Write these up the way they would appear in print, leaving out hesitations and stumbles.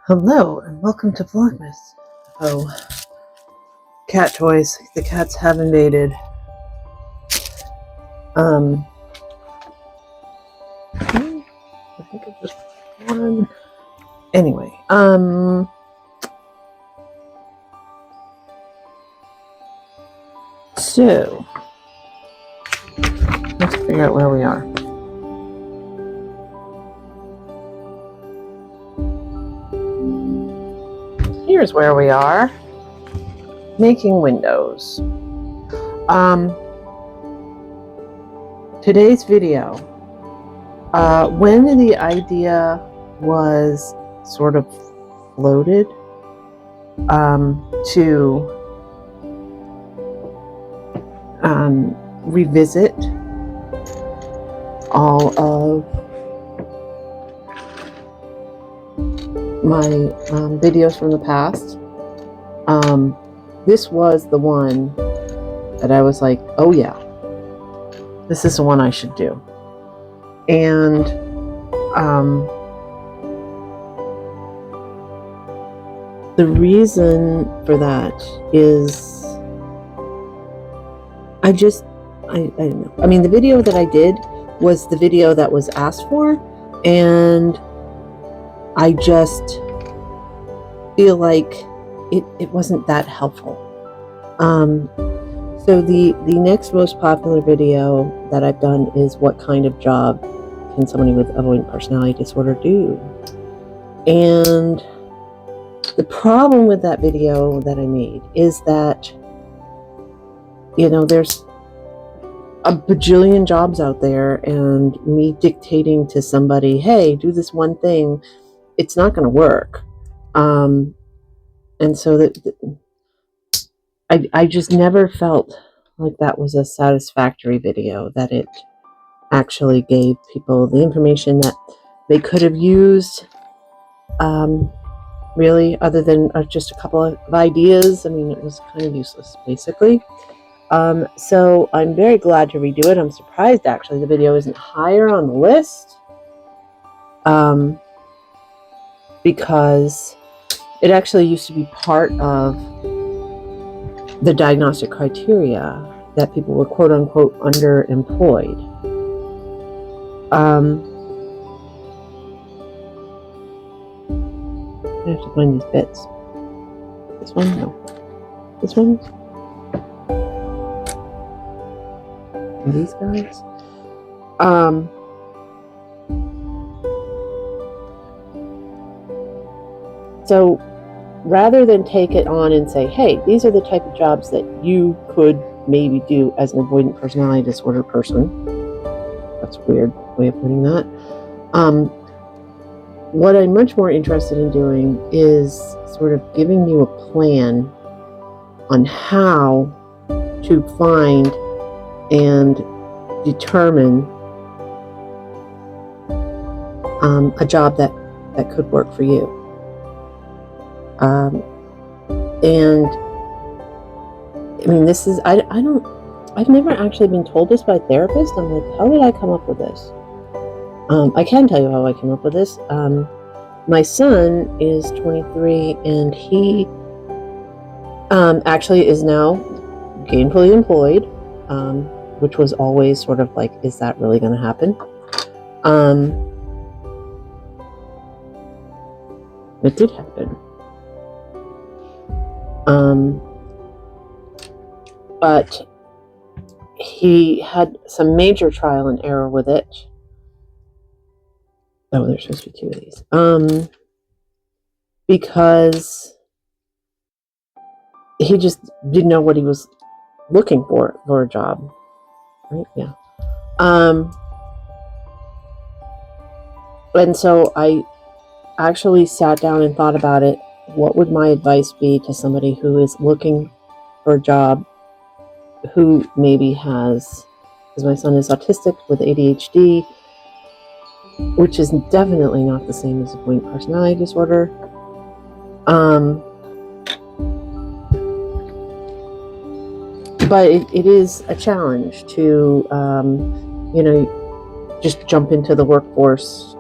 Hello and welcome to Vlogmas. Oh, cat toys. The cats have invaded. I think it's just one. Anyway, so let's figure out where we are. Here's where we are. Making windows. Today's video, when the idea was sort of floated to revisit all of my videos from the past, this was the one that I was like, oh yeah, this is the one I should do. And the reason for that is I don't know. I mean, the video that I did was the video that was asked for, and I just feel like it wasn't that helpful. So the next most popular video that I've done is what kind of job can somebody with avoidant personality disorder do? And the problem with that video that I made is that, you know, there's a bajillion jobs out there, and me dictating to somebody, hey, do this one thing, it's not going to work. And so I just never felt like that was a satisfactory video, that it actually gave people the information that they could have used, really, other than just a couple of ideas. I mean, it was kind of useless, basically. So I'm very glad to redo it. I'm surprised, actually, the video isn't higher on the list, because it actually used to be part of the diagnostic criteria that people were quote-unquote underemployed. I have to find these bits. This one? No. This one? And these guys? So rather than take it on and say, hey, these are the type of jobs that you could maybe do as an avoidant personality disorder person. That's a weird way of putting that. What I'm much more interested in doing is sort of giving you a plan on how to find and determine a job that could work for you. And I mean, this is, I've never actually been told this by a therapist. I'm like, how did I come up with this? I can tell you how I came up with this. My son is 23, and he actually is now gainfully employed, which was always sort of like, is that really going to happen? It did happen. But he had some major trial and error with it. Oh, there's supposed to be two of these. Because he just didn't know what he was looking for a job. Right? Yeah. And so I actually sat down and thought about it. What would my advice be to somebody who is looking for a job, who maybe has, because my son is autistic with ADHD, which is definitely not the same as avoidant personality disorder. But it is a challenge to, you know, just jump into the workforce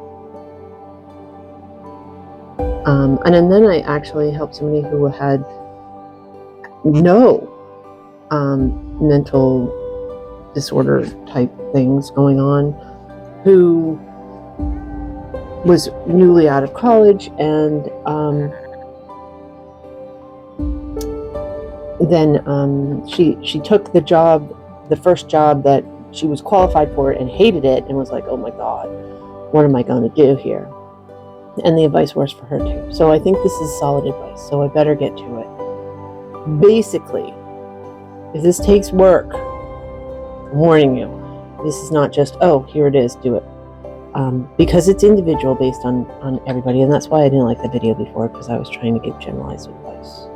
And then I actually helped somebody who had no mental disorder type things going on, who was newly out of college, and then she took the job, the first job that she was qualified for, and hated it, and was like, oh my God, what am I going to do here? And the advice was for her too. So I think this is solid advice, so I better get to it. Basically, if this takes work, I'm warning you, this is not just, oh, here it is, do it. Because it's individual based on everybody, and that's why I didn't like the video before, because I was trying to give generalized advice.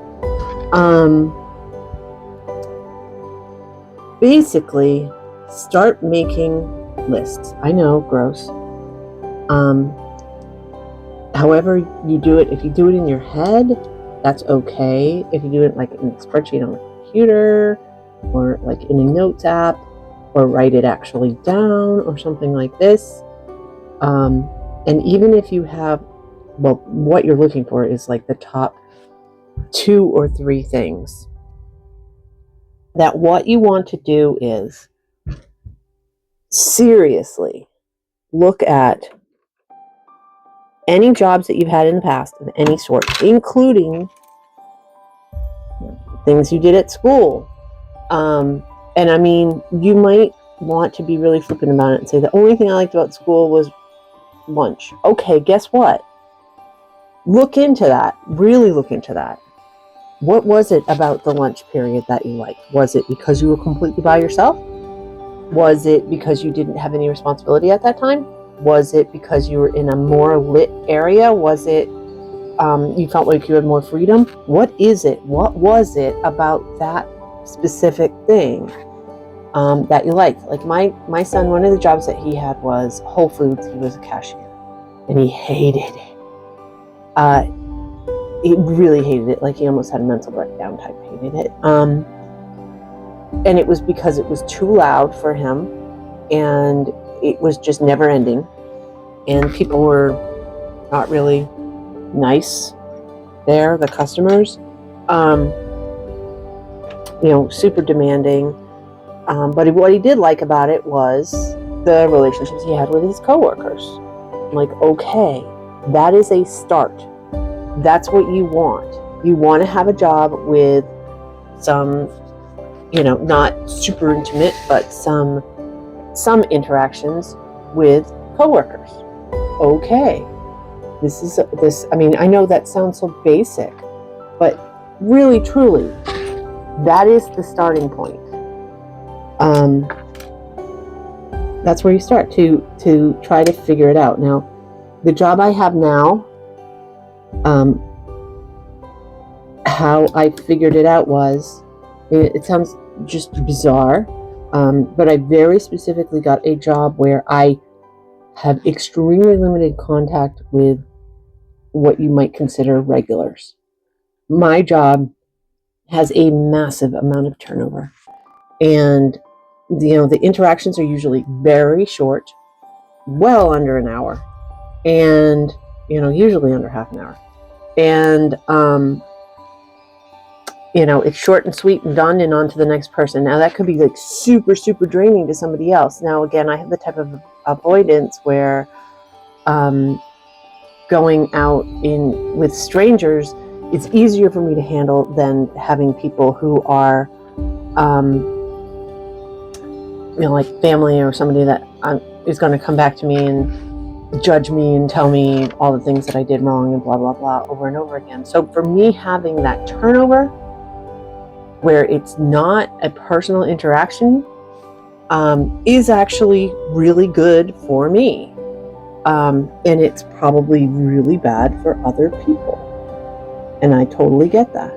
Basically, start making lists. I know, gross. However you do it, if you do it in your head, that's okay. If you do it like in a spreadsheet on a computer, or like in a notes app, or write it actually down, or something like this. And even if you have, well, what you're looking for is like the top 2 or 3 things. That what you want to do is seriously look at any jobs that you've had in the past of any sort, including things you did at school. And I mean, you might want to be really flippant about it and say, the only thing I liked about school was lunch. Okay, guess what? Look into that. Really look into that. What was it about the lunch period that you liked? Was it because you were completely by yourself? Was it because you didn't have any responsibility at that time? Was it because you were in a more lit area? Was it you felt like you had more freedom? What is it? What was it about that specific thing that you liked? Like my son, one of the jobs that he had was Whole Foods. He was a cashier, and he hated it. He really hated it. Like he almost had a mental breakdown type. Hated it. And it was because it was too loud for him, and it was just never ending, and people were not really nice there, the customers, super demanding, but what he did like about it was the relationships he had with his coworkers. I'm like, okay, that is a start. That's what you want. You want to have a job with some, not super intimate, but some interactions with coworkers. Okay. I mean, I know that sounds so basic, but really, truly, that is the starting point. That's where you start to try to figure it out. Now, the job I have now, how I figured it out was, it sounds just bizarre, but I very specifically got a job where I have extremely limited contact with what you might consider regulars. My job has a massive amount of turnover, and the interactions are usually very short, well under an hour, and usually under half an hour, and it's short and sweet and done and on to the next person. Now that could be like super, super draining to somebody else. Now again, I have the type of avoidance where going out with strangers, it's easier for me to handle than having people who are like family, or somebody that is going to come back to me and judge me and tell me all the things that I did wrong and blah, blah, blah over and over again. So for me, having that turnover where it's not a personal interaction is actually really good for me. And it's probably really bad for other people. And I totally get that.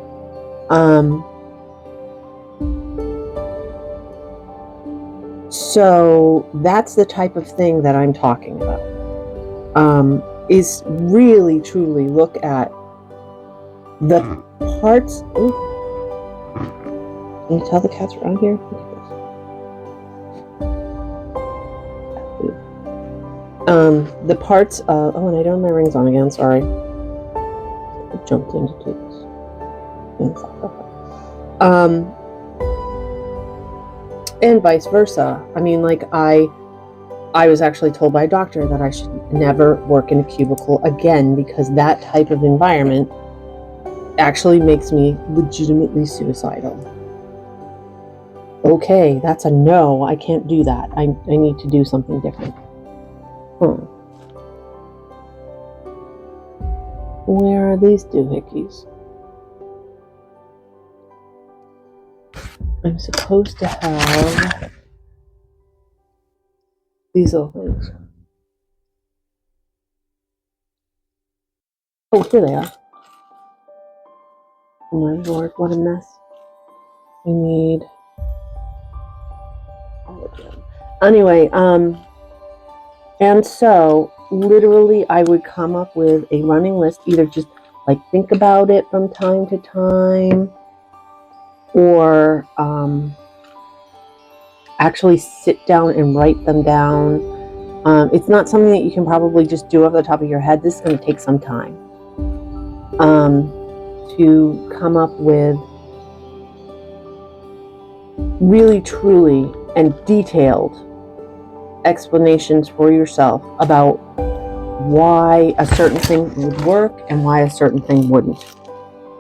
So that's the type of thing that I'm talking about. Is really, truly look at the parts. Ooh, can you tell the cats around here? The parts of, and I don't have my rings on again, sorry. jumped in to do this. And vice versa. I mean, like, I was actually told by a doctor that I should never work in a cubicle again because that type of environment actually makes me legitimately suicidal. Okay, that's a no. I can't do that. I need to do something different. Where are these doohickeys? I'm supposed to have these little things. Oh, here they are. Oh my lord, what a mess. We need... Anyway, and so literally I would come up with a running list, either just like think about it from time to time, or actually sit down and write them down. It's not something that you can probably just do off the top of your head. This is going to take some time to come up with really, truly, and detailed explanations for yourself about why a certain thing would work and why a certain thing wouldn't.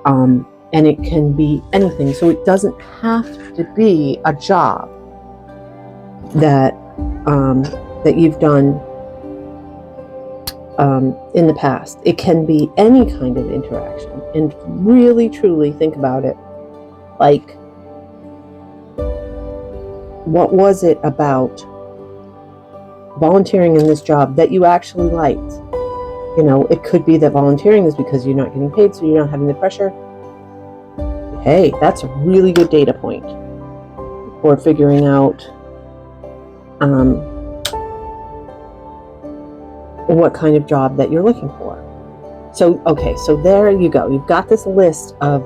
And it can be anything. So it doesn't have to be a job that that you've done in the past. It can be any kind of interaction. And really, truly think about it. Like, what was it about volunteering in this job that you actually liked? You know, it could be that volunteering is because you're not getting paid, so you're not having the pressure. Hey, that's a really good data point for figuring out what kind of job that you're looking for. So, okay, so there you go. You've got this list of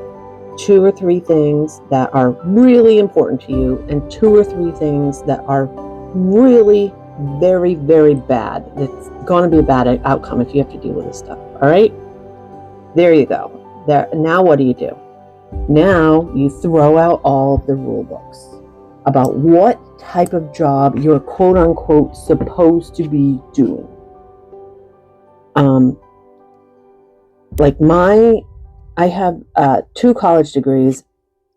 2 or 3 things that are really important to you and 2 or 3 things that are really very, very bad. It's going to be a bad outcome if you have to deal with this stuff. All right? There you go. There. Now what do? Now you throw out all of the rule books about what type of job you're quote unquote supposed to be doing. Like I have 2 college degrees.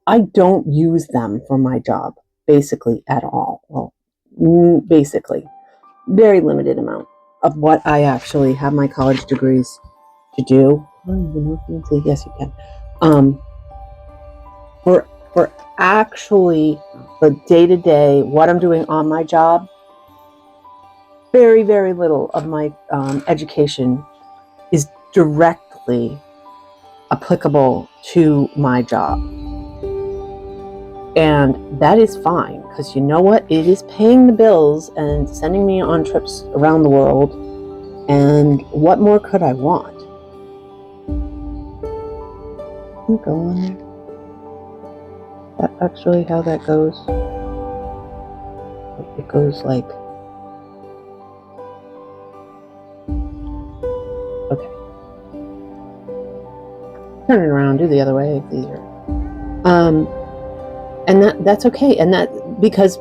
I don't use them for my job basically at all. Well, basically, very limited amount of what I actually have my college degrees to do. Yes, you can. For actually the day-to-day, what I'm doing on my job, very, very little of my education is directly applicable to my job. And that is fine, because you know what? It is paying the bills and sending me on trips around the world. And what more could I want? You go on there. That's actually how that goes. It goes like... Okay. Turn it around, do the other way, it's easier. And that's okay. And that, because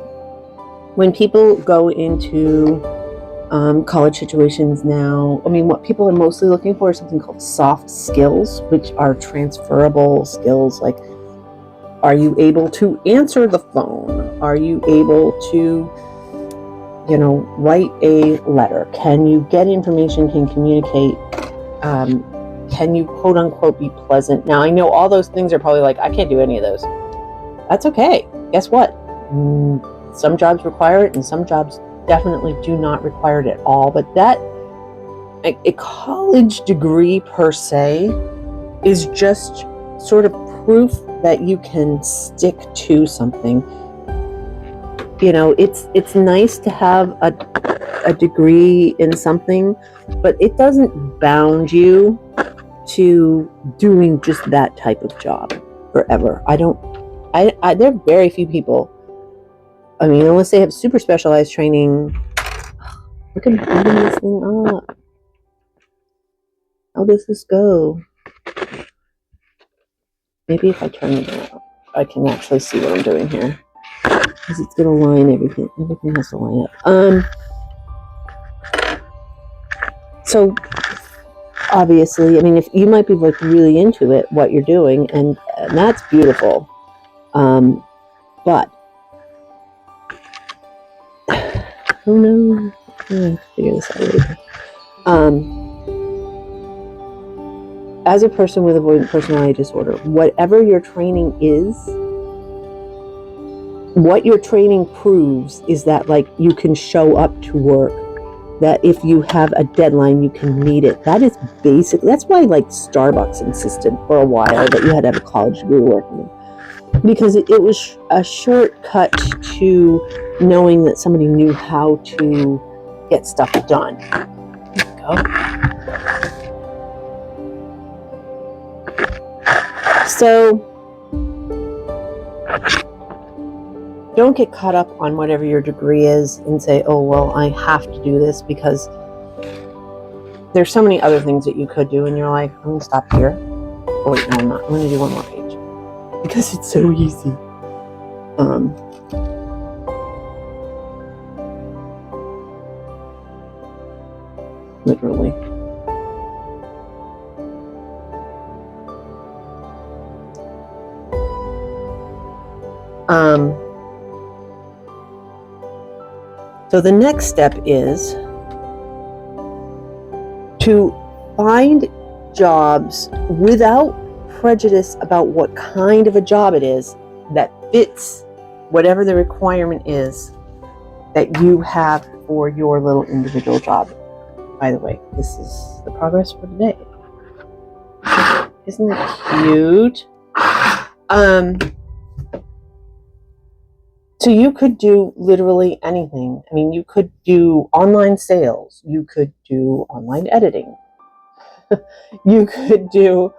when people go into college situations now, I mean, what people are mostly looking for is something called soft skills, which are transferable skills. Like, are you able to answer the phone? Are you able to, write a letter? Can you get information? Can you communicate? Can you quote unquote be pleasant? Now, I know all those things are probably like, I can't do any of those. That's okay. Guess what? Some jobs require it and some jobs definitely do not require it at all. But that, a college degree per se, is just sort of proof that you can stick to something. It's nice to have a degree in something, but it doesn't bound you to doing just that type of job forever. There are very few people, I mean, unless they have super specialized training. Look at this thing up. How does this go? Maybe if I turn it around, I can actually see what I'm doing here. Because it's going to line everything. Everything has to line up. So, obviously, I mean, if you might be like really into it, what you're doing, and that's beautiful. But, oh no, I'm going to figure this out later. As a person with avoidant personality disorder, whatever your training is, what your training proves is that, like, you can show up to work, that if you have a deadline, you can meet it. That is basic. That's why, like, Starbucks insisted for a while that you had to have a college degree working, because it was a shortcut to knowing that somebody knew how to get stuff done. There we go. So don't get caught up on whatever your degree is and say, oh, well, I have to do this, because there's so many other things that you could do in your life. I'm going to stop here. Oh, wait, no, I'm not. I'm going to do one more page because it's so easy. Literally. So the next step is to find jobs without prejudice about what kind of a job it is that fits whatever the requirement is that you have for your little individual job. By the way, this is the progress for today. Isn't it cute? So you could do literally anything. I mean, you could do online sales. You could do online editing. You could do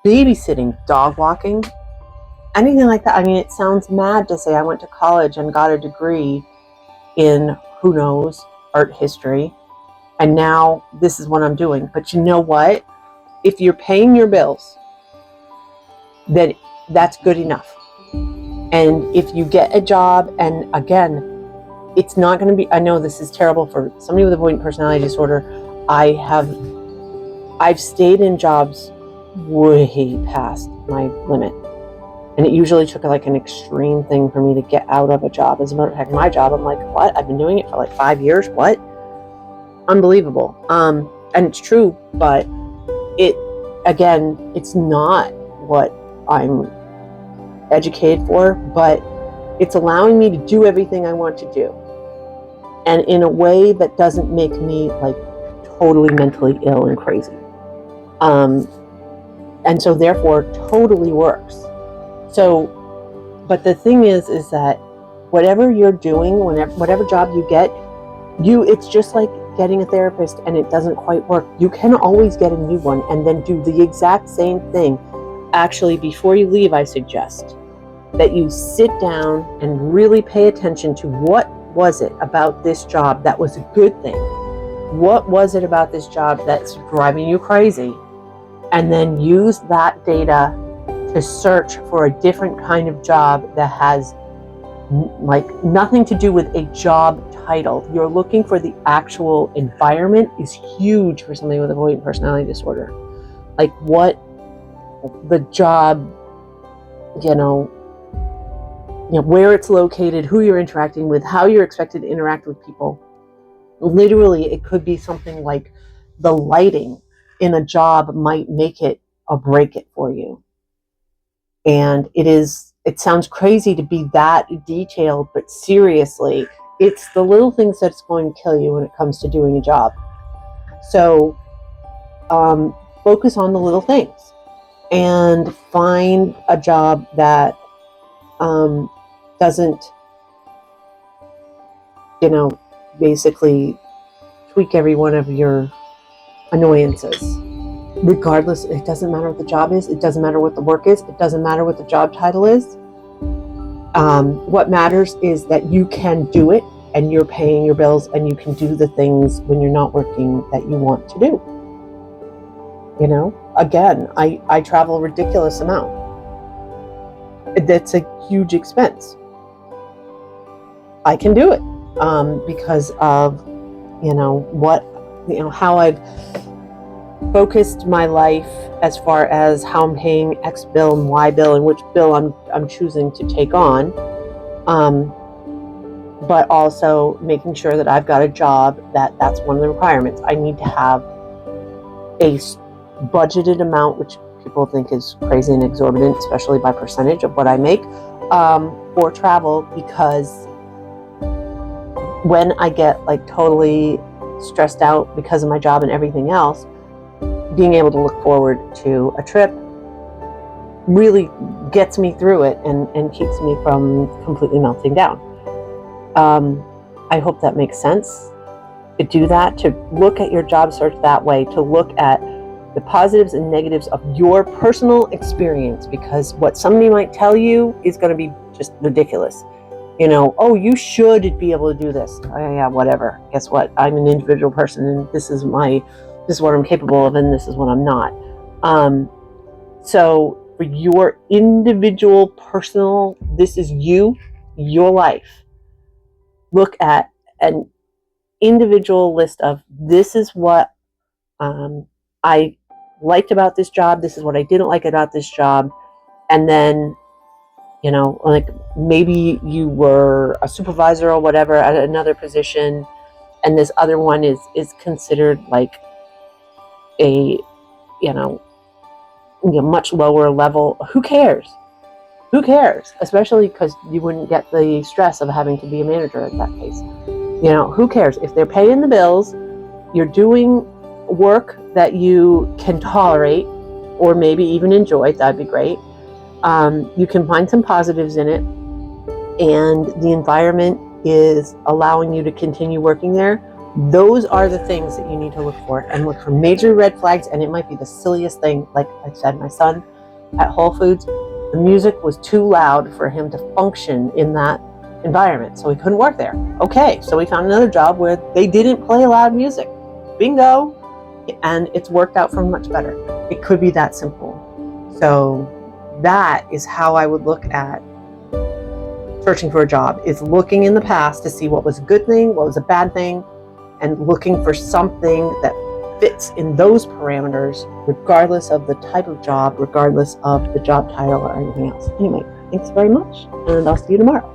babysitting, dog walking, anything like that. I mean, it sounds mad to say I went to college and got a degree in, who knows, art history, and now this is what I'm doing. But you know what? If you're paying your bills, then that's good enough. And if you get a job, and again, it's not going to be, I know this is terrible for somebody with avoidant personality disorder. I've stayed in jobs way past my limit. And it usually took like an extreme thing for me to get out of a job. As a matter of fact, my job, I'm like, what? I've been doing it for like 5 years. What? Unbelievable. And it's true, but it's not what I'm educated for, but it's allowing me to do everything I want to do, and in a way that doesn't make me like totally mentally ill and crazy. And so therefore totally works. So, but the thing is that whatever you're doing, whatever job you get, it's just like getting a therapist and it doesn't quite work. You can always get a new one and then do the exact same thing. Actually, before you leave, I suggest that you sit down and really pay attention to what was it about this job that was a good thing? What was it about this job that's driving you crazy? And then use that data to search for a different kind of job that has like nothing to do with a job title. You're looking for the actual environment is huge for somebody with avoidant personality disorder. Like what the job, where it's located, who you're interacting with, how you're expected to interact with people. Literally, it could be something like the lighting in a job might make it or break it for you. And it sounds crazy to be that detailed, but seriously, it's the little things that's going to kill you when it comes to doing a job. So focus on the little things and find a job that doesn't, basically tweak every one of your annoyances. Regardless, it doesn't matter what the job is. It doesn't matter what the work is. It doesn't matter what the job title is. What matters is that you can do it and you're paying your bills and you can do the things when you're not working that you want to do. You know, again, I travel a ridiculous amount. That's a huge expense. I can do it because of, how I've focused my life as far as how I'm paying X bill and Y bill and which bill I'm choosing to take on. But also making sure that I've got a job that's one of the requirements. I need to have a budgeted amount, which people think is crazy and exorbitant, especially by percentage of what I make, for travel, because when I get like totally stressed out because of my job and everything else, being able to look forward to a trip really gets me through it and keeps me from completely melting down. I hope that makes sense. To do that, to look at your job search that way, to look at the positives and negatives of your personal experience, because what somebody might tell you is going to be just ridiculous. Oh, you should be able to do this. Oh, yeah, whatever. Guess what? I'm an individual person, and this is what I'm capable of, and this is what I'm not. So for your individual personal, this is you, your life. Look at an individual list of, this is what I liked about this job, this is what I didn't like about this job, and then like maybe you were a supervisor or whatever at another position, and this other one is considered like a much lower level. Who cares? Especially because you wouldn't get the stress of having to be a manager in that case. Who cares? If they're paying the bills, you're doing work that you can tolerate or maybe even enjoy, that'd be great. You can find some positives in it, and the environment is allowing you to continue working there. Those are the things that you need to look for, and look for major red flags. And it might be the silliest thing. Like I said, my son at Whole Foods, the music was too loud for him to function in that environment, so he couldn't work there. Okay, so we found another job where they didn't play loud music. Bingo. And it's worked out for much better. It could be that simple. So that is how I would look at searching for a job, is looking in the past to see what was a good thing, what was a bad thing, and looking for something that fits in those parameters, regardless of the type of job, regardless of the job title or anything else. Anyway, thanks very much, and I'll see you tomorrow.